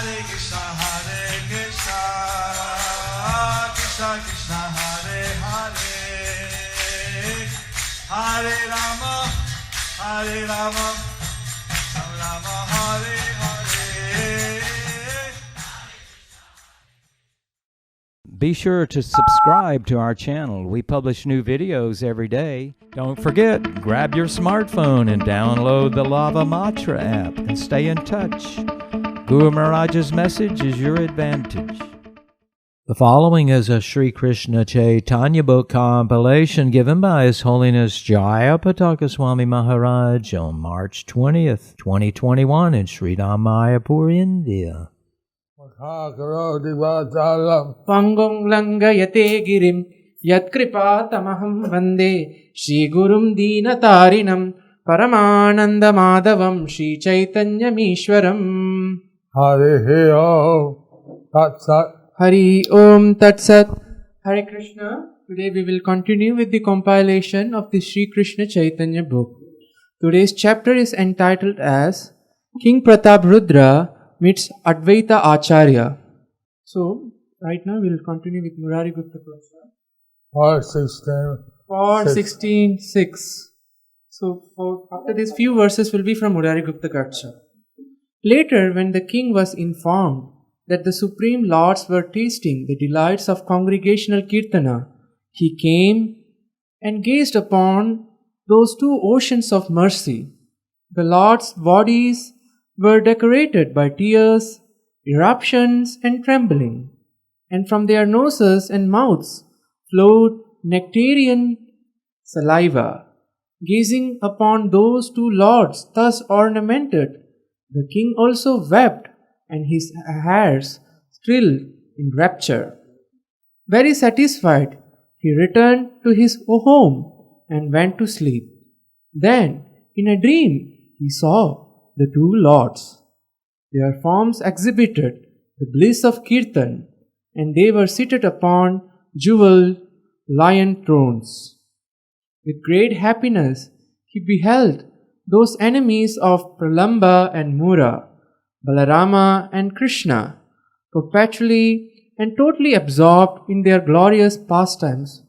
Krishna Krishna Hare Hare, Hare Rama, Hare Rama, Rama Hare Hare. Be sure to subscribe to our channel. We publish new videos every day. Don't forget, grab your smartphone and download the Lava Matra app and stay in touch. Guru Maharaj's message is your advantage. The following is a Sri Krishna Chaitanya book compilation given by His Holiness Jayapataka Swami Maharaj on March 20th, 2021 in Sri Mayapur, India. Pangong langayate girim yatkripatamaham vande Shri Gurum Dinatarinam Paramananda Madhavam Shri Chaitanya Mishwaram. Hari Om Tat Sat. Hari Om Tat Sat. Hare Krishna. Today we will continue with the compilation of the Sri Krishna Chaitanya book. Today's chapter is entitled as King Prataprudra meets Advaita Acharya. So, right now we will continue with Murari Gupta Prasad. 4:16:6. So, after these few verses will be from Murari Gupta Gacha. Later, when the king was informed that the Supreme Lords were tasting the delights of congregational Kirtana, he came and gazed upon those two oceans of mercy. The Lords' bodies were decorated by tears, eruptions, and trembling, and from their noses and mouths flowed nectarian saliva. Gazing upon those two lords thus ornamented, the king also wept, and his hairs thrilled in rapture. Very satisfied, he returned to his home and went to sleep. Then, in a dream, he saw the two lords. Their forms exhibited the bliss of Kirtan, and they were seated upon jeweled lion thrones. With great happiness, he beheld those enemies of Pralamba and Mura, Balarama and Krishna, perpetually and totally absorbed in their glorious pastimes.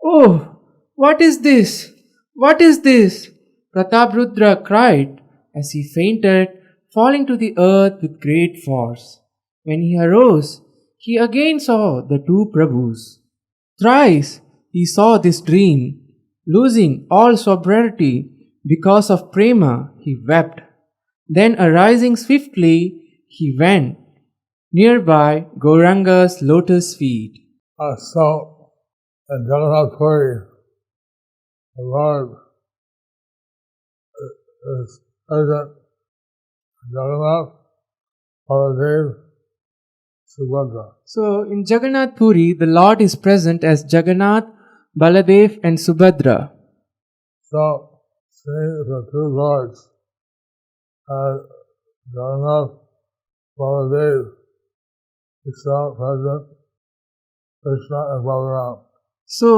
"Oh, what is this? What is this?" Prataprudra cried as he fainted, falling to the earth with great force. When he arose, he again saw the two Prabhus. Thrice he saw this dream. Losing all sobriety because of prema, he wept. Then arising swiftly, he went nearby Gauranga's lotus feet. So, in Jagannath Puri, the Lord is present. Jagannath, Baladev, Subhadra. So in Jagannath Puri, the Lord is present as Jagannath, Baladev and Subhadra. So, seeing the two lords as Jagannath, Baladev, he saw present Krishna and Balaram. So,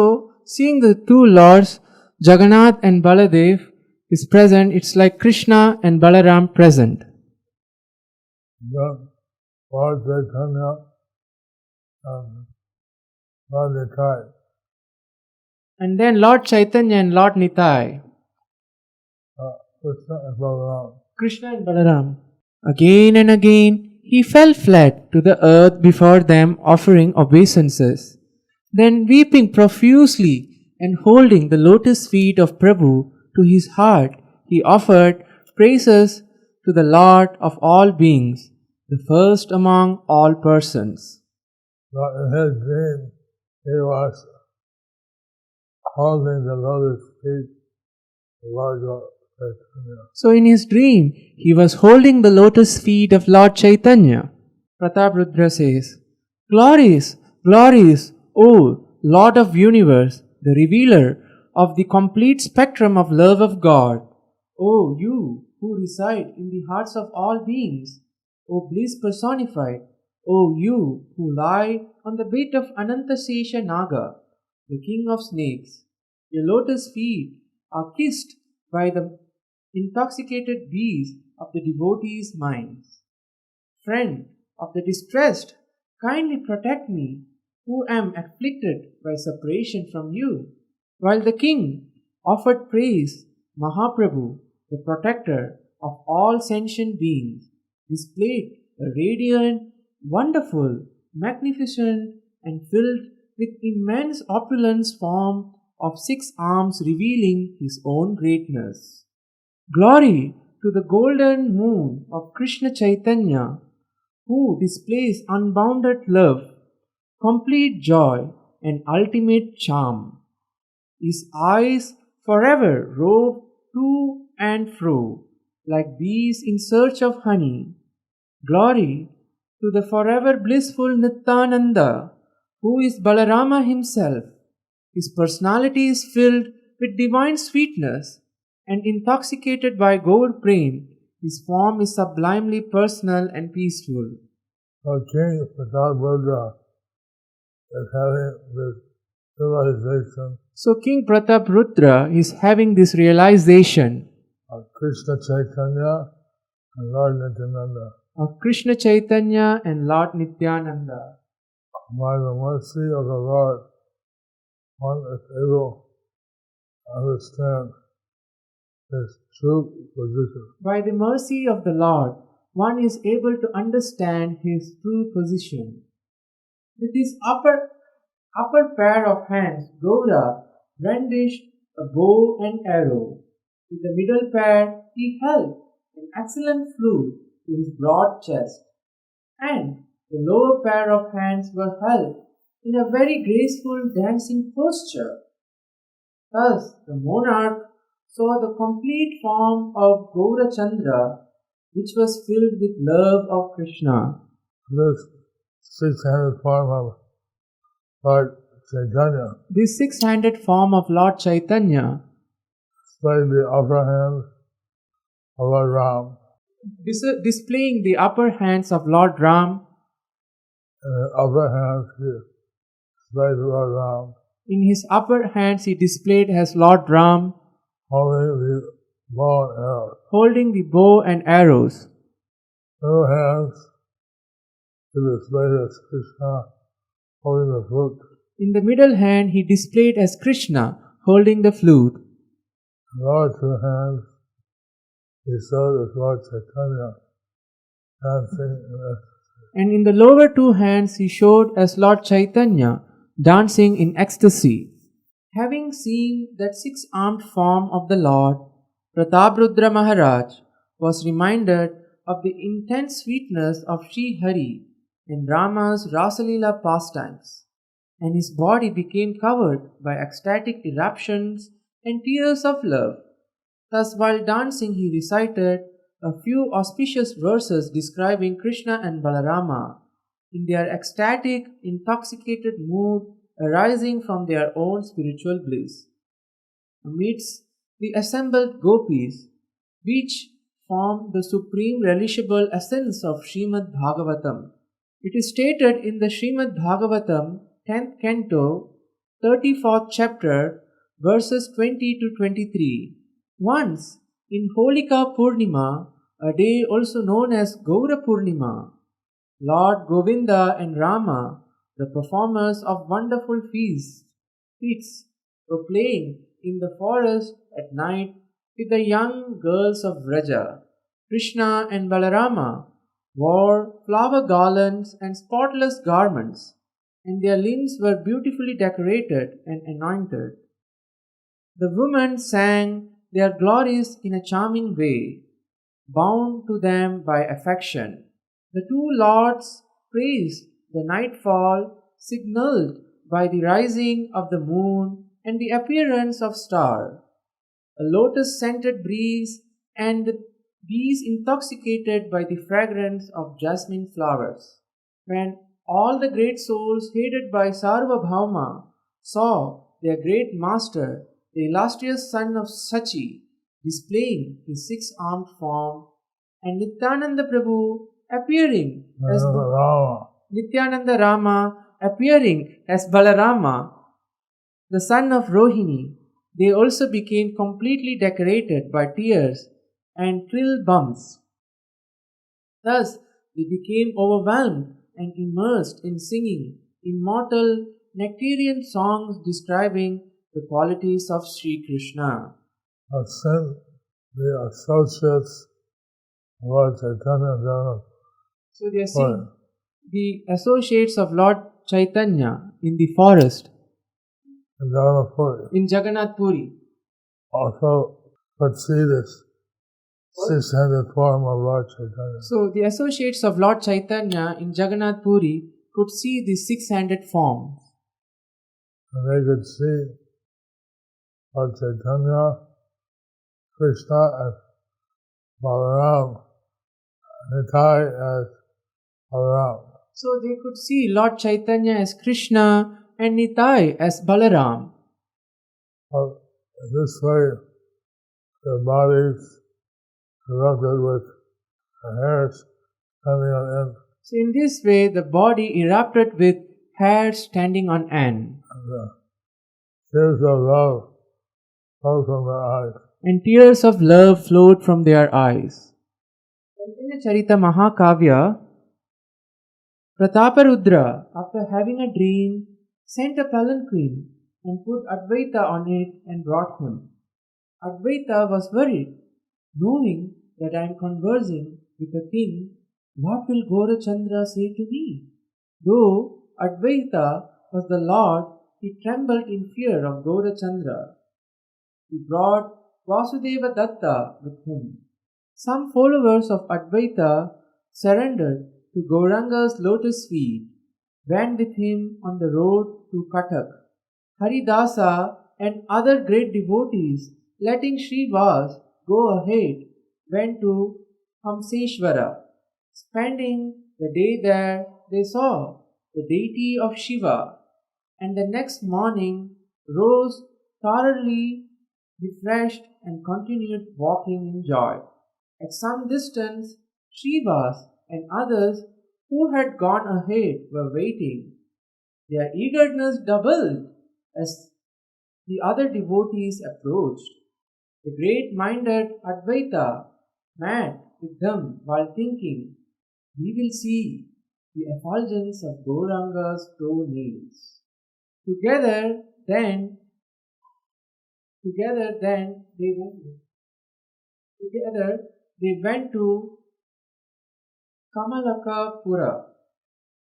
seeing the two lords, Jagannath and Baladev, is present, it's like Krishna and Balaram present. Then Lord Chaitanya and Lord Nitai. And then Lord Chaitanya and Lord Nitai. Krishna and Balaram. Krishna and Balaram. Again and again, he fell flat to the earth before them, offering obeisances. Then, weeping profusely and holding the lotus feet of Prabhu to his heart, he offered praises to the Lord of all beings, the first among all persons. But in his dream, he was holding the lotus feet of Lord Chaitanya. So in his dream, he was holding the lotus feet of Lord Chaitanya. Prataprudra says, "Glories, glories, O Lord of universe, the revealer of the complete spectrum of love of God. O you who reside in the hearts of all beings, O bliss personified, O you who lie on the bed of Anantasesha Naga, the king of snakes, your lotus feet are kissed by the intoxicated bees of the devotees' minds. friend of the distressed, kindly protect me, who am afflicted by separation from you. While the king offered praise, Mahaprabhu, the protector of all sentient beings, displayed a radiant, wonderful, magnificent, and filled with immense opulence form of 6 arms revealing his own greatness. Glory to the golden moon of Krishna Chaitanya, who displays unbounded love, complete joy, and ultimate charm. His eyes forever rove to and fro, like bees in search of honey. Glory to the forever blissful Nityananda, who is Balarama himself. His personality is filled with divine sweetness, and intoxicated by Gaur Prem, his form is sublimely personal and peaceful. King Prataprudra is having this realization So King Prataprudra is having this realization of Krishna Chaitanya and Lord Nityananda. of Krishna Chaitanya and Lord Nityananda. By the mercy of the Lord, one is able to understand his true position. By the mercy of the Lord, one is able to understand his true position. With his upper pair of hands, Gaura brandished a bow and arrow. With the middle pair, he held an excellent flute to his broad chest, and the lower pair of hands were held in a very graceful dancing posture. Thus, the monarch saw the complete form of Gaura Chandra, which was filled with love of Krishna. This 6-handed form of Lord Chaitanya, This 6-handed form of Lord Chaitanya, displaying the upper hand of Lord Ram, displaying the upper hands of Lord Ram, and the upper hand he displayed Lord Ram, in his upper hands he displayed as Lord Ram, holding the bow and arrows. holding the bow and arrows. Middle hands he displayed as Krishna holding the flute. In the middle hand he displayed as Krishna holding the flute. In the lower 2 hands he showed as Lord Chaitanya dancing in ecstasy. And in the lower 2 hands he showed as Lord Chaitanya dancing in ecstasy. Having seen that 6-armed form of the Lord, Prataprudra Maharaj was reminded of the intense sweetness of Sri Hari in Rama's Rasalila pastimes, and his body became covered by ecstatic eruptions and tears of love. Thus, while dancing, he recited a few auspicious verses describing Krishna and Balarama in their ecstatic, intoxicated mood arising from their own spiritual bliss. Amidst the assembled gopis, which form the supreme relishable essence of Srimad Bhagavatam. It is stated in the Srimad Bhagavatam, 10th canto, 34th chapter, verses 20 to 23. Once, in Holika Purnima, a day also known as Gaura Purnima, Lord Govinda and Rama, the performers of wonderful feats, were playing in the forest at night with the young girls of Vraja. Krishna and Balarama wore flower garlands and spotless garments, and their limbs were beautifully decorated and anointed. The women sang their glories in a charming way, bound to them by affection. The 2 lords praised the nightfall signaled by the rising of the moon and the appearance of star, a lotus-scented breeze, and the bees intoxicated by the fragrance of jasmine flowers. When all the great souls headed by Sarvabhauma saw their great master, the illustrious son of Sachi, displaying his 6-armed form, and Nityananda Prabhu appearing as Nityananda Rama appearing as Balarama, the son of Rohini, they also became completely decorated by tears and trill bumps. Thus, they became overwhelmed and immersed in singing immortal nectarian songs describing the qualities of Sri Krishna. Sent the associates of Lord Chaitanya down So they are the seeing the associates of Lord Chaitanya in the forest and down the foot. in Jagannath Puri. Also could see this six-handed form of Lord Chaitanya. So the associates of Lord Chaitanya in Jagannath Puri could see the six-handed form. And they could see Lord Chaitanya, Krishna, and Balaram, Nitai as Balaram. So they could see Lord Chaitanya as Krishna and Nitai as Balaram. So in this way, their bodies erupted with the hairs standing on end, So in this way, the body erupted with hair standing on end, and tears of love flowed from their eyes. and tears of love flowed from their eyes. In Charita Mahakavya, Prataparudra, after having a dream, sent a palanquin and put Advaita on it and brought him. Advaita was worried, knowing that I am conversing with a king. What will Gaurachandra say to me? Though Advaita was the Lord, he trembled in fear of Gaurachandra. He brought Vasudeva Datta with him. Some followers of Advaita surrendered to Gauranga's lotus feet, went with him on the road to Katak. Haridasa and other great devotees, letting Srivas go ahead, went to Hamseshwara. Spending the day there, they saw the deity of Shiva, and the next morning rose thoroughly refreshed and continued walking in joy. At some distance, Srivas and others who had gone ahead were waiting. Their eagerness doubled as the other devotees approached. The great-minded Advaita met with them while thinking, "We will see the effulgence of Gauranga's toenails." Together then they went to Kamalakapura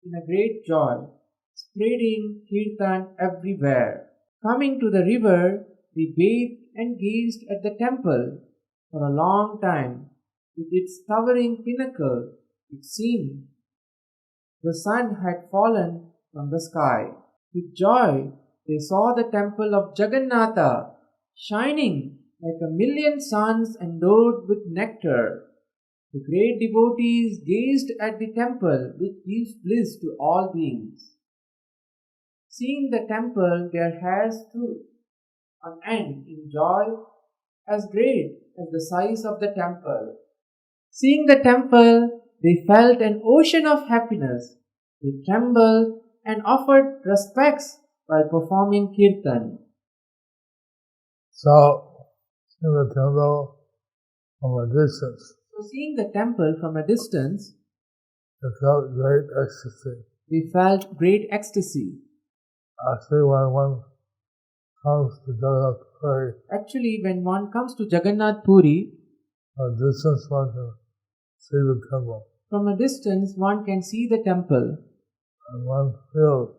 in a great joy, spreading kirtan everywhere. Coming to the river, they bathed and gazed at the temple for a long time. With its towering pinnacle, it seemed the sun had fallen from the sky. With joy, they saw the temple of Jagannatha shining like a million suns endowed with nectar. The great devotees gazed at the temple which gives bliss to all beings. Seeing the temple, their hairs stood on end in joy as great as the size of the temple. Seeing the temple, they felt an ocean of happiness. They trembled and offered respects while performing kirtan. So, in the temple from a distance, So seeing the temple from a distance, they felt great ecstasy. they felt great ecstasy. Actually, when one comes to Jagannath Puri, Actually, when one comes to Jagannath Puri, from a distance one can see the temple, from a distance one can see the temple, and one feels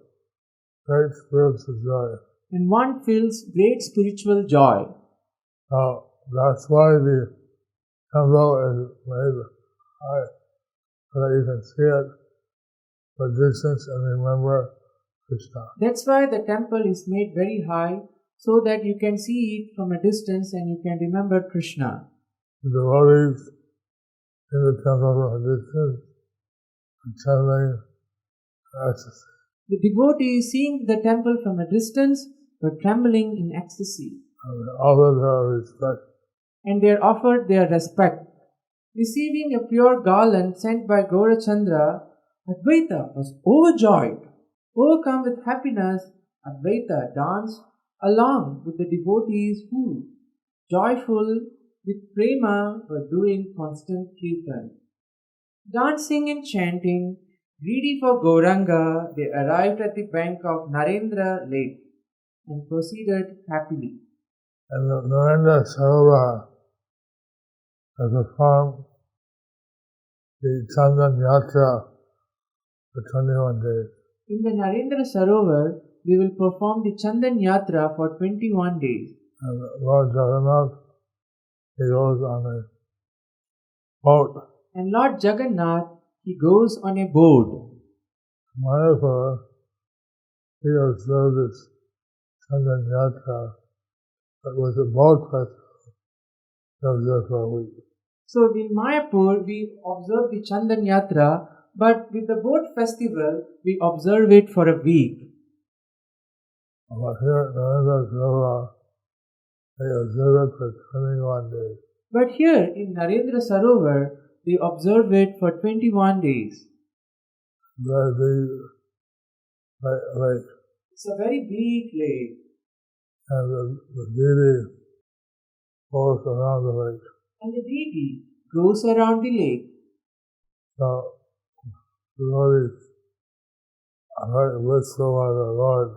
great spiritual joy. and one feels great spiritual joy. Now, that's why the temple is made high, so that you can see it from a distance and remember Krishna. That's why the temple is made very high, so that you can see it from a distance and you can remember Krishna. The devotees in the temple from a distance are chanting ecstasy. The devotees seeing the temple from a distance were trembling in ecstasy, And they offer their respect. and they offered their respect. Receiving a pure garland sent by Gaurachandra, Advaita was overjoyed. Overcome with happiness, Advaita danced along with the devotees who, joyful with prema, were doing constant kirtan. Dancing and chanting, greedy for Gauranga, they arrived at the bank of Narendra Lake and proceeded happily. And the Narendra Sarovar has performed the Chandan Yatra for 21 days. In the Narendra Sarovar, we will perform the Chandan Yatra for 21 days. And Lord Jagannath, he goes on a boat. And Lord Jagannath, he goes on a boat. Mayapur, he observed this Chandan Yatra, but with a boat festival, he observed for a week. So in Mayapur, we observe the Chandan Yatra, but with the boat festival, we observe it for a week. But here in Narendra Sarovar, they observe it for 21 days. But here in Narendra Sarovar, they observe it for 21 days. Very big lake, It's a very big lake. and the deity goes around the lake. And the deity goes around the lake. So, the devotees are very blissful by the Lord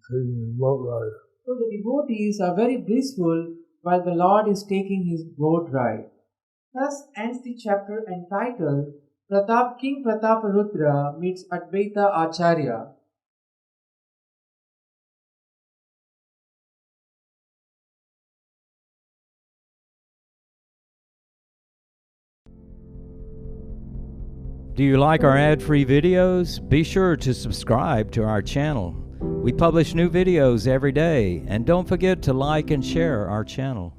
taking the boat ride. So the devotees are very blissful while the Lord is taking his boat ride. Thus ends the chapter entitled King Prataparudra meets Advaita Acharya. Do you like our ad-free videos? Be sure to subscribe to our channel. We publish new videos every day, and don't forget to like and share our channel.